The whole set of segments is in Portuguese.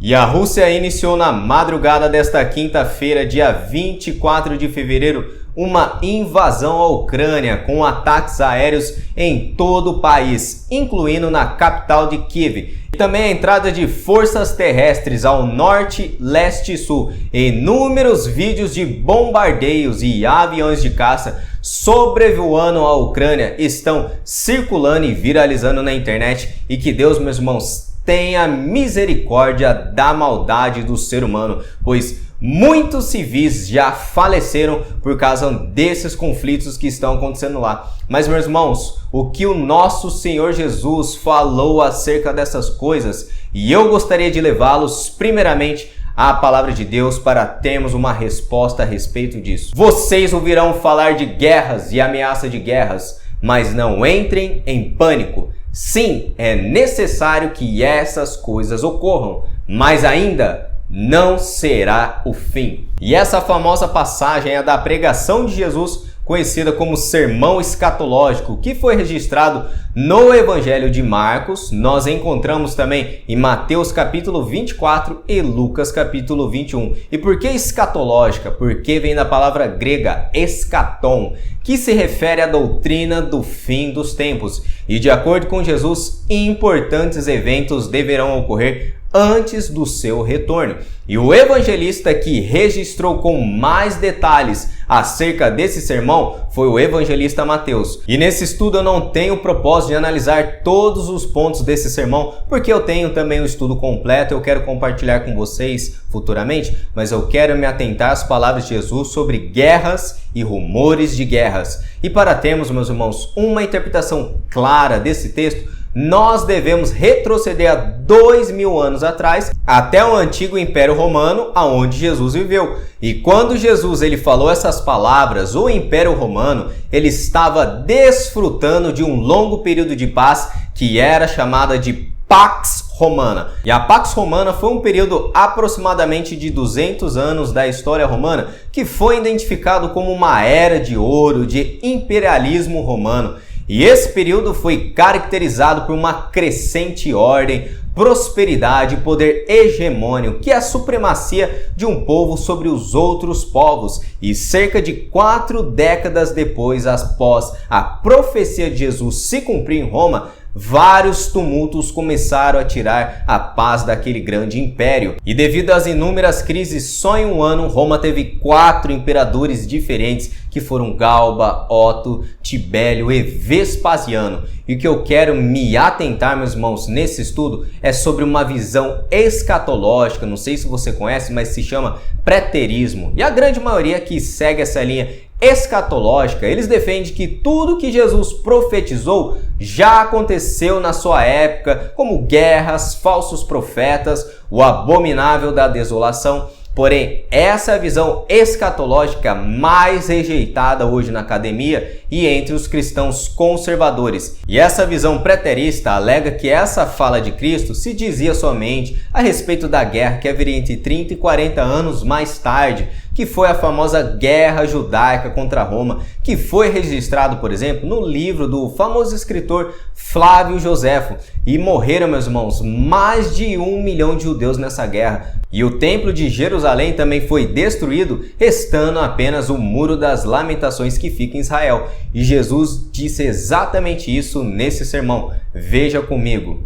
E a Rússia iniciou na madrugada desta quinta-feira, dia 24 de fevereiro, uma invasão à Ucrânia com ataques aéreos em todo o país, incluindo na capital de Kiev. E também a entrada de forças terrestres ao norte, leste e sul. Inúmeros vídeos de bombardeios e aviões de caça sobrevoando a Ucrânia estão circulando e viralizando na internet. E que Deus, meus irmãos, tenha misericórdia da maldade do ser humano, pois muitos civis já faleceram por causa desses conflitos que estão acontecendo lá. Mas, meus irmãos, o que o nosso Senhor Jesus falou acerca dessas coisas, e eu gostaria de levá-los primeiramente à palavra de Deus para termos uma resposta a respeito disso. Vocês ouvirão falar de guerras e ameaça de guerras, mas não entrem em pânico. Sim, é necessário que essas coisas ocorram, mas ainda não será o fim. E essa famosa passagem é da pregação de Jesus, conhecida como Sermão Escatológico, que foi registrado no Evangelho de Marcos. Nós encontramos também em Mateus capítulo 24 e Lucas capítulo 21. E por que escatológica? Porque vem da palavra grega eschaton, que se refere à doutrina do fim dos tempos. E de acordo com Jesus, importantes eventos deverão ocorrer antes do seu retorno. E o evangelista que registrou com mais detalhes acerca desse sermão foi o evangelista Mateus. E nesse estudo eu não tenho o propósito de analisar todos os pontos desse sermão, porque eu tenho também o estudo completo, eu quero compartilhar com vocês futuramente, mas eu quero me atentar às palavras de Jesus sobre guerras e rumores de guerras. E para termos, meus irmãos, uma interpretação clara desse texto, nós devemos retroceder a 2000 anos atrás, até o antigo Império Romano, aonde Jesus viveu. E quando Jesus ele falou essas palavras, o Império Romano ele estava desfrutando de um longo período de paz que era chamada de Pax Romana. E a Pax Romana foi um período aproximadamente de 200 anos da história romana, que foi identificado como uma era de ouro, de imperialismo romano. E esse período foi caracterizado por uma crescente ordem, prosperidade e poder hegemônico, que é a supremacia de um povo sobre os outros povos. E cerca de 4 décadas depois, após a profecia de Jesus se cumprir em Roma, vários tumultos começaram a tirar a paz daquele grande império. E devido às inúmeras crises, só em um ano Roma teve 4 imperadores diferentes, que foram Galba, Otto, Tibério e Vespasiano. E o que eu quero me atentar, meus irmãos, nesse estudo é sobre uma visão escatológica, não sei se você conhece, mas se chama preterismo. E a grande maioria que segue essa linha escatológica, eles defendem que tudo que Jesus profetizou já aconteceu na sua época, como guerras, falsos profetas, o abominável da desolação. Porém, essa é a visão escatológica mais rejeitada hoje na academia e entre os cristãos conservadores. E essa visão preterista alega que essa fala de Cristo se dizia somente a respeito da guerra que haveria entre 30 e 40 anos mais tarde, que foi a famosa Guerra Judaica contra Roma, que foi registrado, por exemplo, no livro do famoso escritor Flávio Joséfo. E morreram, meus irmãos, mais de 1 milhão de judeus nessa guerra. E o Templo de Jerusalém também foi destruído, restando apenas o Muro das Lamentações que fica em Israel. E Jesus disse exatamente isso nesse sermão. Veja comigo.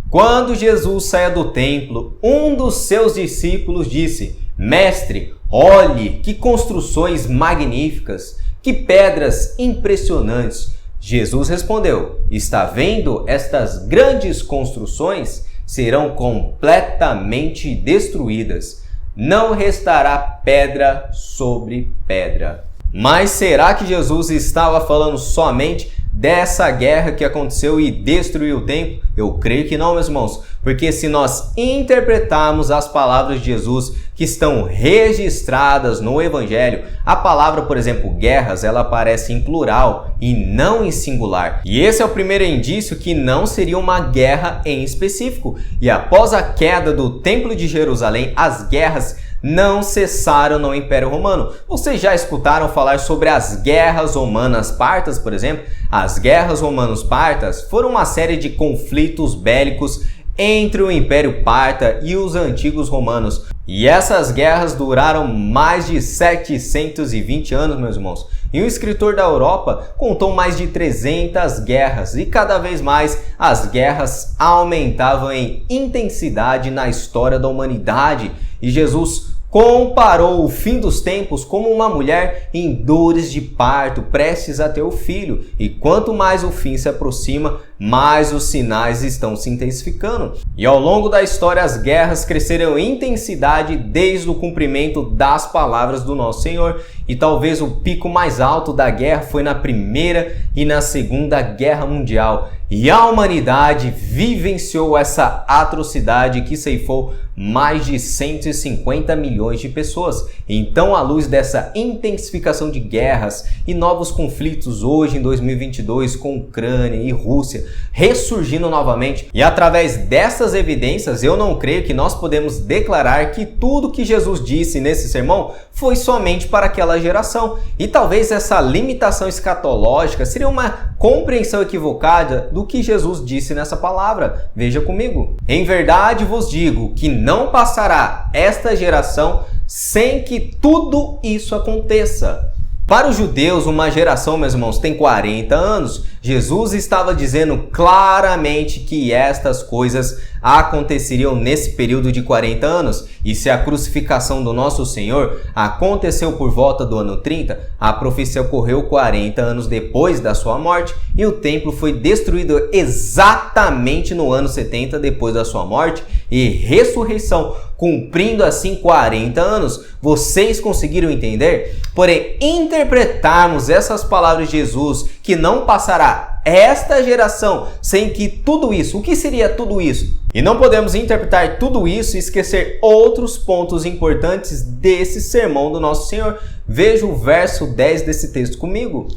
Quando Jesus saía do templo, um dos seus discípulos disse: Mestre, olhe que construções magníficas, que pedras impressionantes. Jesus respondeu: Está vendo estas grandes construções? Serão completamente destruídas. Não restará pedra sobre pedra. Mas será que Jesus estava falando somente dessa guerra que aconteceu e destruiu o templo? Eu creio que não, meus irmãos, porque se nós interpretarmos as palavras de Jesus que estão registradas no Evangelho, a palavra, por exemplo, guerras, ela aparece em plural e não em singular. E esse é o primeiro indício que não seria uma guerra em específico. E após a queda do Templo de Jerusalém, as guerras não cessaram no Império Romano. Vocês já escutaram falar sobre as guerras romanas-partas, por exemplo? As guerras romanos-partas foram uma série de conflitos bélicos entre o Império Parta e os antigos romanos. E essas guerras duraram mais de 720 anos, meus irmãos. E um escritor da Europa contou mais de 300 guerras, e cada vez mais as guerras aumentavam em intensidade na história da humanidade. E Jesus comparou o fim dos tempos como uma mulher em dores de parto, prestes a ter o filho. E quanto mais o fim se aproxima, mais os sinais estão se intensificando. E ao longo da história, as guerras cresceram em intensidade desde o cumprimento das palavras do nosso Senhor. E talvez o pico mais alto da guerra foi na Primeira e na Segunda Guerra Mundial. E a humanidade vivenciou essa atrocidade que ceifou mais de 150 milhões de pessoas. Então, à luz dessa intensificação de guerras e novos conflitos hoje em 2022 com Ucrânia e Rússia ressurgindo novamente, e através dessas evidências, eu não creio que nós podemos declarar que tudo que Jesus disse nesse sermão foi somente para aquela geração. E talvez essa limitação escatológica seria uma compreensão equivocada do que Jesus disse nessa palavra. Veja comigo. Em verdade vos digo que não passará esta geração sem que tudo isso aconteça. Para os judeus, uma geração, meus irmãos, tem 40 anos. Jesus estava dizendo claramente que estas coisas aconteceriam nesse período de 40 anos. E se a crucificação do nosso Senhor aconteceu por volta do ano 30, a profecia ocorreu 40 anos depois da sua morte, e o templo foi destruído exatamente no ano 70 depois da sua morte e ressurreição, cumprindo assim 40 anos. Vocês conseguiram entender? Porém, interpretarmos essas palavras de Jesus, que não passará esta geração sem que tudo isso, o que seria tudo isso? E não podemos interpretar tudo isso e esquecer outros pontos importantes desse sermão do nosso Senhor. Veja o verso 10 desse texto comigo.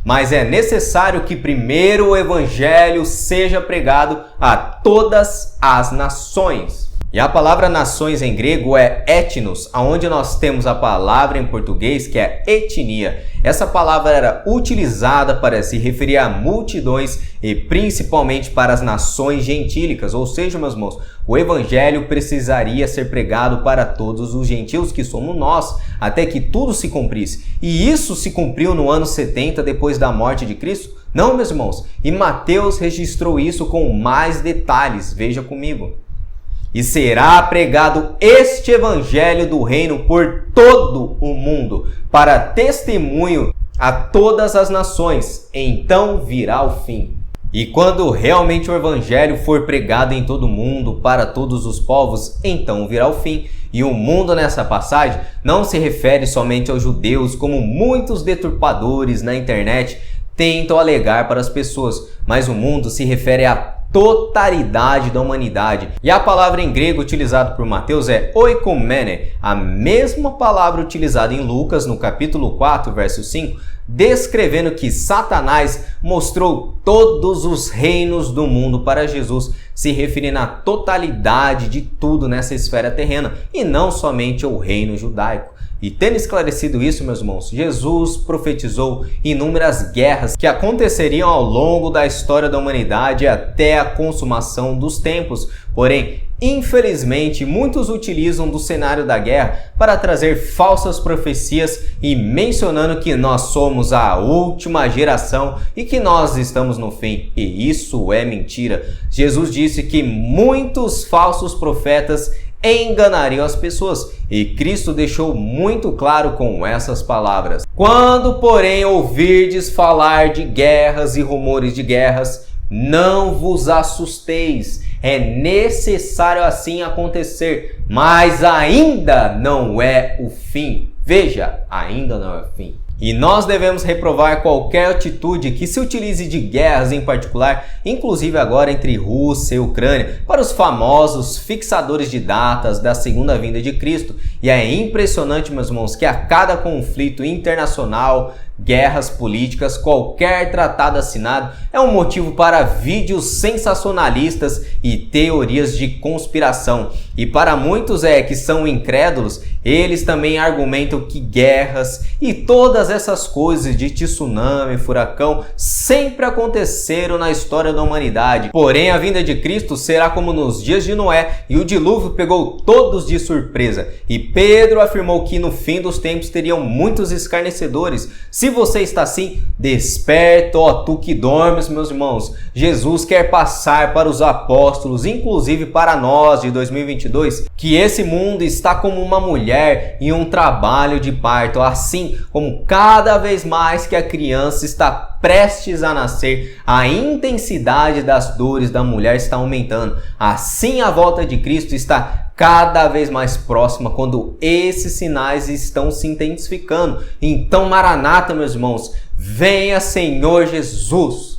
Mas é necessário que primeiro o evangelho seja pregado a todas as nações. E a palavra nações em grego é etnos, aonde nós temos a palavra em português que é etnia. Essa palavra era utilizada para se referir a multidões e principalmente para as nações gentílicas, ou seja, meus irmãos, o evangelho precisaria ser pregado para todos os gentios, que somos nós, até que tudo se cumprisse. E isso se cumpriu no ano 70 depois da morte de Cristo? Não, meus irmãos, e Mateus registrou isso com mais detalhes, veja comigo. E será pregado este evangelho do reino por todo o mundo, para testemunho a todas as nações, então virá o fim. E quando realmente o evangelho for pregado em todo o mundo, para todos os povos, então virá o fim. E o mundo nessa passagem não se refere somente aos judeus, como muitos deturpadores na internet tentam alegar para as pessoas, mas o mundo se refere a totalidade da humanidade. E a palavra em grego utilizada por Mateus é oikomene, a mesma palavra utilizada em Lucas no capítulo 4, verso 5, descrevendo que Satanás mostrou todos os reinos do mundo para Jesus, se referindo à totalidade de tudo nessa esfera terrena e não somente ao reino judaico. E tendo esclarecido isso, meus irmãos, Jesus profetizou inúmeras guerras que aconteceriam ao longo da história da humanidade até a consumação dos tempos. Porém, infelizmente, muitos utilizam do cenário da guerra para trazer falsas profecias e mencionando que nós somos a última geração e que nós estamos no fim. E isso é mentira. Jesus disse que muitos falsos profetas enganariam as pessoas, e Cristo deixou muito claro com essas palavras. Quando, porém, ouvirdes falar de guerras e rumores de guerras, não vos assusteis. É necessário assim acontecer, mas ainda não é o fim. Veja, ainda não é o fim. E nós devemos reprovar qualquer atitude que se utilize de guerras em particular, inclusive agora entre Rússia e Ucrânia, para os famosos fixadores de datas da segunda vinda de Cristo. E é impressionante, meus irmãos, que a cada conflito internacional guerras políticas, qualquer tratado assinado é um motivo para vídeos sensacionalistas e teorias de conspiração. E para muitos que são incrédulos, eles também argumentam que guerras e todas essas coisas de tsunami, furacão, sempre aconteceram na história da humanidade. Porém, a vinda de Cristo será como nos dias de Noé e o dilúvio pegou todos de surpresa. E Pedro afirmou que no fim dos tempos teriam muitos escarnecedores. Se você está assim, desperta, ó tu que dormes, meus irmãos. Jesus quer passar para os apóstolos, inclusive para nós de 2022, que esse mundo está como uma mulher em um trabalho de parto, assim como cada vez mais que a criança está prestes a nascer, a intensidade das dores da mulher está aumentando. Assim a volta de Cristo está cada vez mais próxima quando esses sinais estão se intensificando. Então, Maranata, meus irmãos, venha Senhor Jesus!